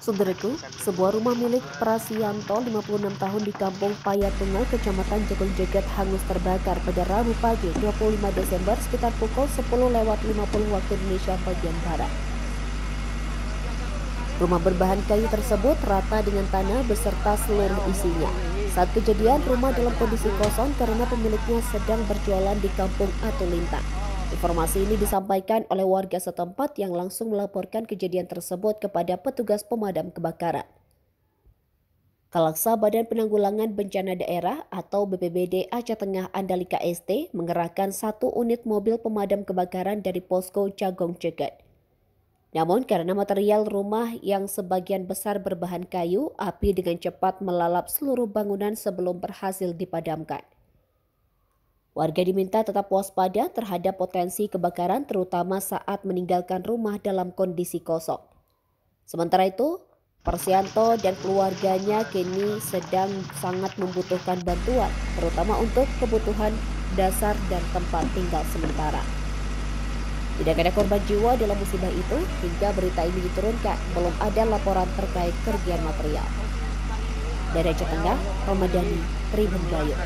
Saudaraku, sebuah rumah milik Prasianto 56 tahun di Kampung Payatungal, Kecamatan Jogong Jegat hangus terbakar pada Rabu pagi 25 Desember sekitar pukul 10.50 waktu Indonesia bagian Barat. Rumah berbahan kayu tersebut rata dengan tanah beserta seluruh isinya. Saat kejadian, rumah dalam kondisi kosong karena pemiliknya sedang berjualan di kampung Atulintang. Informasi ini disampaikan oleh warga setempat yang langsung melaporkan kejadian tersebut kepada petugas pemadam kebakaran. Kalaksa Badan Penanggulangan Bencana Daerah atau BPBD Aceh Tengah Andalika ST mengerahkan 1 unit mobil pemadam kebakaran dari posko Jogong Jegat. Namun karena material rumah yang sebagian besar berbahan kayu, api dengan cepat melalap seluruh bangunan sebelum berhasil dipadamkan. Warga diminta tetap waspada terhadap potensi kebakaran terutama saat meninggalkan rumah dalam kondisi kosong. Sementara itu, Prasianto dan keluarganya kini sedang sangat membutuhkan bantuan, terutama untuk kebutuhan dasar dan tempat tinggal sementara. Tidak ada korban jiwa dalam musibah itu, hingga berita ini diturunkan, belum ada laporan terkait kerugian material. Dari Aceh Tengah, Ramadhani, Tribun Gayung.